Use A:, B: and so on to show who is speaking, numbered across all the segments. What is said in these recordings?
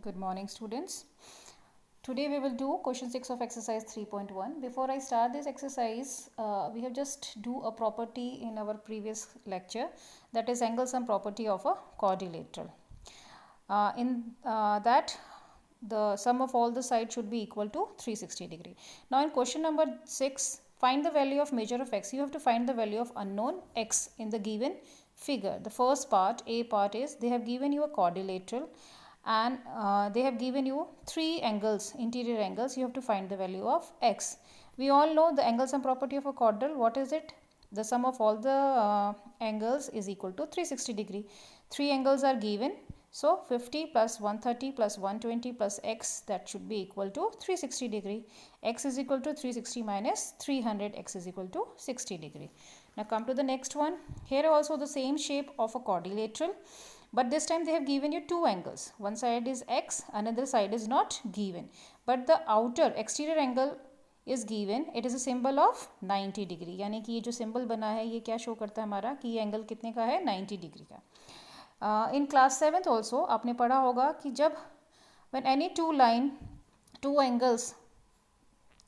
A: Good morning, students. Today we will do question 6 of exercise 3.1. Before I start this exercise, we have just do a property in our previous lecture, that is angle sum property of a quadrilateral. In that the sum of all the sides should be equal to 360 degree. Now in question number 6, find the value of measure of x. You have to find the value of unknown x in the given figure. The first part, A part, is they have given you a quadrilateral and they have given you three angles, interior angles. You have to find the value of x. We all know the angle sum property of a quadrilateral. What is it? The sum of all the angles is equal to 360 degree. Three angles are given. So 50 plus 130 plus 120 plus x, that should be equal to 360 degree. X is equal to 360 minus 300, x is equal to 60 degree. Now come to the next one. Here also the same shape of a quadrilateral, but this time they have given you two angles. One side is x, another side is not given, but the outer exterior angle is given. It is a symbol of 90 degree. यानी कि ये जो symbol बना है ये क्या show करता है हमारा कि ये एंगल कितने का है, 90 डिग्री का. इन क्लास 7th ऑल्सो आपने पढ़ा होगा कि जब when any two angles,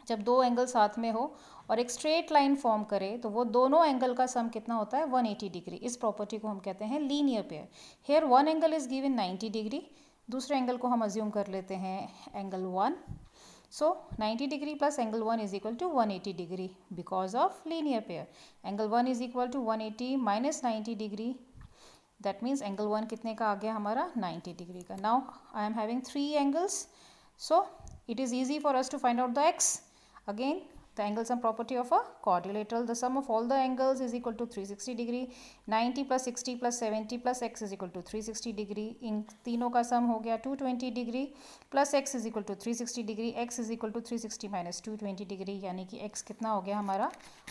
A: जब दो एंगल साथ में हो और एक स्ट्रेट लाइन फॉर्म करे तो वो दोनों एंगल का सम कितना होता है, 180 डिग्री. इस प्रॉपर्टी को हम कहते हैं linear pair. Here one angle is given 90 degree, दूसरे एंगल को हम अज्यूम कर लेते हैं angle 1. So 90 degree plus angle 1 is equal to 180 degree because of linear pair. Angle 1 is equal to 180 minus 90 degree. That means angle 1 कितने का आ गया हमारा, 90 degree का. Now I am having three angles, so it is easy for us to find out the x. Again, the angle sum property of a quadrilateral, the sum of all the angles is equal to 360 degree. 90 plus 60 plus 70 plus x is equal to 360 degree. इन तीनों का सम हो गया 220 degree plus x is equal to 360 degree. x is equal to 360 minus 220 degree, यानी कि x कितना हो गया हमारा,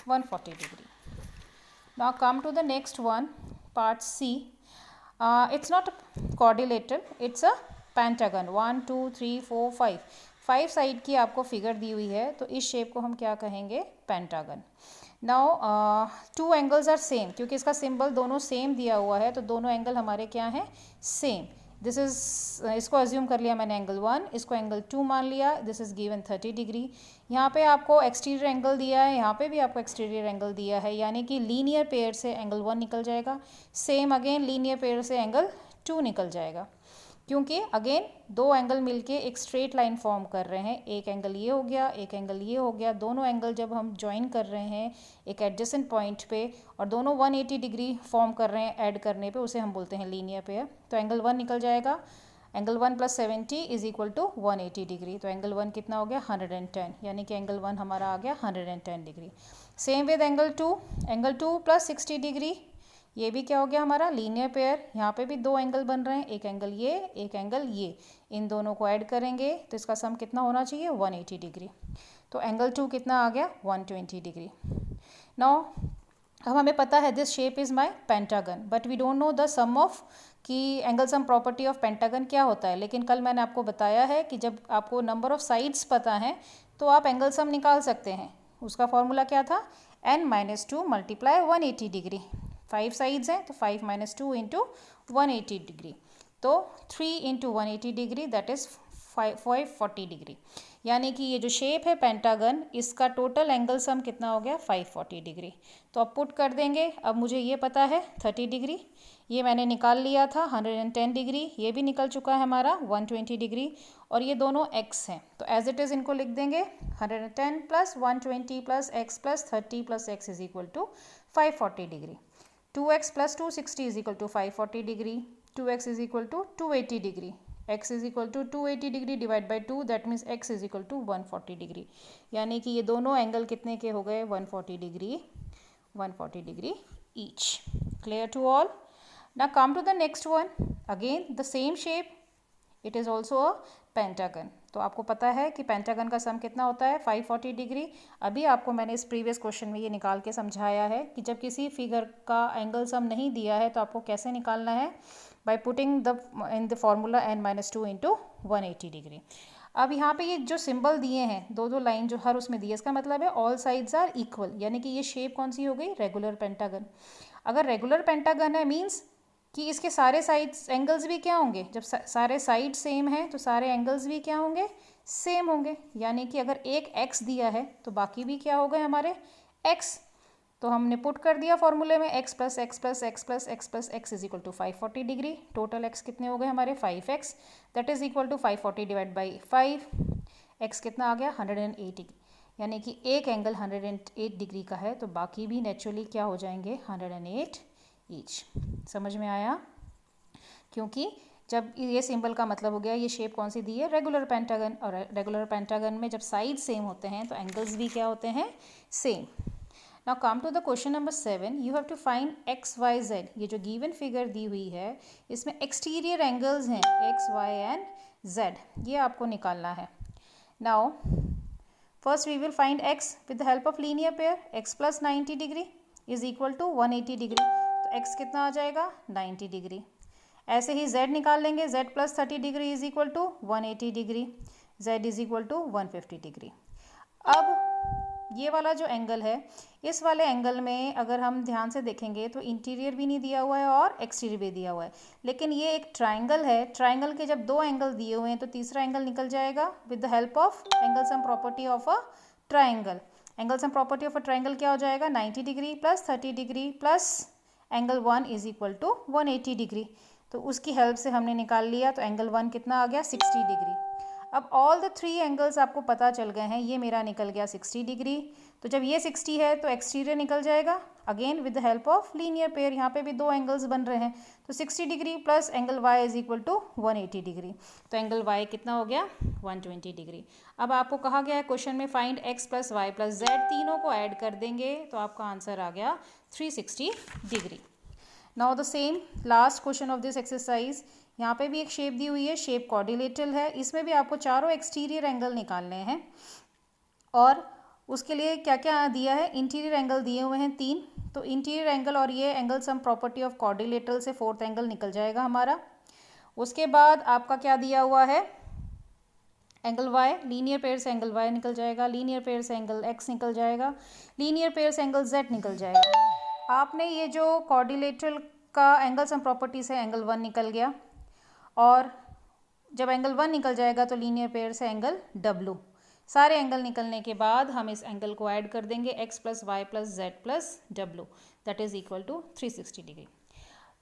A: 140 degree. Now come to the next one, part C. It's not a quadrilateral, it's a pentagon. 1 2 3 4 5 5 side की आपको figure दी हुई है, तो इस शेप को हम क्या कहेंगे, pentagon. Now two angles are same, क्योंकि इसका सिंबल दोनों सेम दिया हुआ है तो दोनों एंगल हमारे क्या हैं, सेम. दिस इज, इसको अज्यूम कर लिया मैंने एंगल 1, इसको एंगल 2 मान लिया. This is given 30 degree. यहाँ पे आपको एक्सटीरियर एंगल दिया है, यहाँ पे भी आपको एक्सटीरियर एंगल दिया है, यानी कि लीनियर पेयर से एंगल 1 निकल जाएगा. सेम अगेन लीनियर पेयर से एंगल 2 निकल जाएगा, क्योंकि अगेन दो एंगल मिलके एक स्ट्रेट लाइन फॉर्म कर रहे हैं. एक एंगल ये हो गया, एक एंगल ये हो गया. दोनों एंगल जब हम ज्वाइन कर रहे हैं एक एडजेसेंट पॉइंट पे और दोनों 180 डिग्री फॉर्म कर रहे हैं ऐड करने पे, उसे हम बोलते हैं लीनियर पेयर. तो एंगल 1 निकल जाएगा. Angle 1 plus 70 is equal to 180 degree. तो एंगल 1 कितना हो गया, 110, यानी कि एंगल 1 हमारा आ गया 110 degree. Same with angle 2, angle 2 plus 60 degree, ये भी क्या हो गया हमारा, लीनियर पेयर. यहाँ पे भी दो एंगल बन रहे हैं, एक एंगल ये, एक एंगल ये. इन दोनों को ऐड करेंगे तो इसका सम कितना होना चाहिए, 180 डिग्री. तो एंगल 2 कितना आ गया, 120 डिग्री. नाउ अब हमें पता है this shape is my pentagon, but we don't know the sum of कि angle sum property of pentagon क्या होता है. लेकिन कल मैंने आपको बताया है कि जब आपको नंबर ऑफ साइड्स पता है तो आप एंगल सम निकाल सकते हैं. उसका फॉर्मूला क्या था, n-2 मल्टीप्लाई 180 डिग्री. 5 साइड्स हैं तो 5 माइनस 2 इंटू 180 डिग्री. तो 3 into 180 degree, that is 540 degree. यानी कि ये जो शेप है पेंटागन, इसका टोटल एंगल सम कितना हो गया, 540 डिग्री. तो अब पुट कर देंगे. अब मुझे ये पता है 30 डिग्री, ये मैंने निकाल लिया था 110 डिग्री, ये भी निकल चुका है हमारा 120 डिग्री, और ये दोनों x हैं. तो एज इट इज़ इनको लिख देंगे 110 plus 120 plus x plus 30 plus x is equal to 540 degree. 2x plus 260 is equal to 540 degree. 2x is equal to 280 degree. x is equal to 280 degree divide by 2, that means x is equal to 140 degree. यानी कि ये दोनों angle कितने के हो गए, 140 degree, 140 degree each. Clear to all? Now come to the next one. Again the same shape. It is also a pentagon. तो आपको पता है कि पेंटागन का सम कितना होता है, 540 डिग्री. अभी आपको मैंने इस प्रीवियस क्वेश्चन में ये निकाल के समझाया है कि जब किसी फिगर का एंगल सम नहीं दिया है तो आपको कैसे निकालना है, by putting the in the formula n-2 into 180 degree. अब यहाँ पे ये जो सिंबल दिए हैं, दो दो लाइन जो हर उसमें दी है, इसका मतलब है ऑल साइड्स आर इक्वल, यानी कि ये शेप कौन सी हो गई, रेगुलर पेंटागन. अगर रेगुलर पेंटागन है मीन्स कि इसके सारे साइड्स एंगल्स भी क्या होंगे, जब सारे साइड सेम हैं तो सारे एंगल्स भी क्या होंगे, सेम होंगे। यानी कि अगर एक x दिया है तो बाकी भी क्या हो गए हमारे x। तो हमने पुट कर दिया फॉर्मूले में x plus x plus x plus x plus x is equal to 540 degree. Total x कितने हो गए हमारे 5x, that is equal to 540 divide by 5, x कितना आ गया 180। यानी कि एक एंगल 108 डिग्री का है तो बाकी भी नेचुरली क्या हो जाएंगे 108 ईच। समझ में आया? क्योंकि जब ये सिंबल का मतलब हो गया, ये शेप कौन सी दी है, रेगुलर पेंटागन, और रेगुलर पेंटागन में जब साइड सेम होते हैं तो एंगल्स भी क्या होते हैं, same. Now come to the question number 7, you have to find x Y z. ये जो गिवन फिगर दी हुई है इसमें एक्सटीरियर एंगल्स हैं एक्स वाई एंड जेड, ये आपको निकालना है। Now first we will find x with the help of linear pair. x plus 90 degree is equal to 180 degree, तो x कितना आ जाएगा 90 डिग्री। ऐसे ही z निकाल लेंगे, z plus 30 degree is equal to 180 degree, z is equal to 150 degree. अब ये वाला जो एंगल है, इस वाले एंगल में अगर हम ध्यान से देखेंगे तो इंटीरियर भी नहीं दिया हुआ है और एक्सटीरियर भी दिया हुआ है, लेकिन ये एक ट्राइंगल है। ट्राइंगल के जब दो एंगल दिए हुए हैं तो तीसरा एंगल निकल जाएगा with the help of angle sum property of a triangle. Angle sum property of a triangle क्या हो जाएगा 90 degree plus 30 degree plus angle 1 is equal to 180 degree. तो उसकी हेल्प से हमने निकाल लिया, तो एंगल 1 कितना आ गया 60 डिग्री। अब ऑल द थ्री एंगल्स आपको पता चल गए हैं, ये मेरा निकल गया 60 डिग्री। तो जब ये 60 है तो एक्सटीरियर निकल जाएगा again with the help of linear pair. यहाँ पे भी दो एंगल्स बन रहे हैं, तो 60 degree plus angle y is equal to 180 degree, तो एंगल y कितना हो गया 120 डिग्री। अब आपको कहा गया है क्वेश्चन में find x plus Y plus z, तीनों को ऐड कर देंगे तो आपका आंसर आ गया 360 degree. Now the same last question of this exercise, यहाँ पे भी एक शेप दी हुई है, शेप क्वाड्रिलेटरल है। इसमें भी आपको चारों एक्सटीरियर एंगल निकालने हैं और उसके लिए क्या क्या दिया है, इंटीरियर एंगल दिए हुए हैं 3। तो इंटीरियर एंगल और ये angle sum property of quadrilateral से फोर्थ एंगल निकल जाएगा हमारा। उसके बाद आपका क्या दिया हुआ है एंगल y, लीनियर पेयर से एंगल y निकल जाएगा, लीनियर पेयर से एंगल x निकल जाएगा, लीनियर पेयर से एंगल z निकल जाएगा। आपने ये जो क्वाड्रिलेटरल का एंगल सम प्रॉपर्टी से एंगल 1 निकल गया, और जब एंगल 1 निकल जाएगा तो लीनियर पेयर से एंगल W। सारे एंगल निकलने के बाद हम इस एंगल को ऐड कर देंगे x plus Y plus Z plus W, that is equal to 360 degree.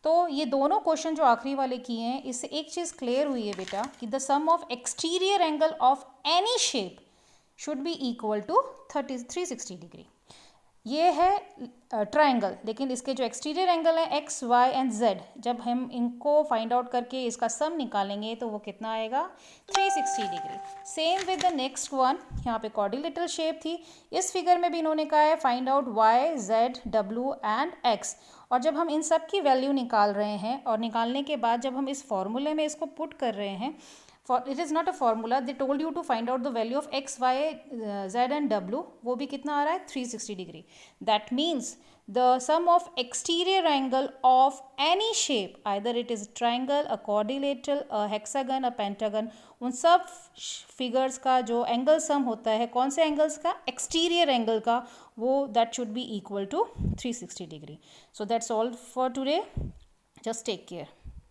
A: तो ये दोनों क्वेश्चन जो आखिरी वाले किए हैं, इससे एक चीज़ क्लियर हुई है बेटा कि the sum of exterior angle of any shape should be equal to 360 degree. ये है ट्राइंगल, लेकिन इसके जो एक्सटीरियर एंगल है एक्स वाई एंड जेड, जब हम इनको फाइंड आउट करके इसका सम निकालेंगे तो वो कितना आएगा 360 degree. Same with the next one, यहाँ पे क्वाड्रिलेटरल शेप थी, इस फिगर में भी इन्होंने कहा है find out why Z W and x. और जब हम इन सब की वैल्यू निकाल रहे हैं और निकालने के बाद जब हम इस फॉर्मूले में इसको पुट कर रहे हैं, it is not a formula, they told you to find out the value of X Y Z and W, वो भी कितना आ रहा है 360 degree. That means the sum of exterior angle of any shape, either it is triangle, a quadrilateral, a hexagon, a pentagon, उन सब figures का जो एंगल सम होता है, कौन से एंगल्स का, एक्सटीरियर एंगल का, वो that should be equal to 360 degree. So that's all for today, just take care.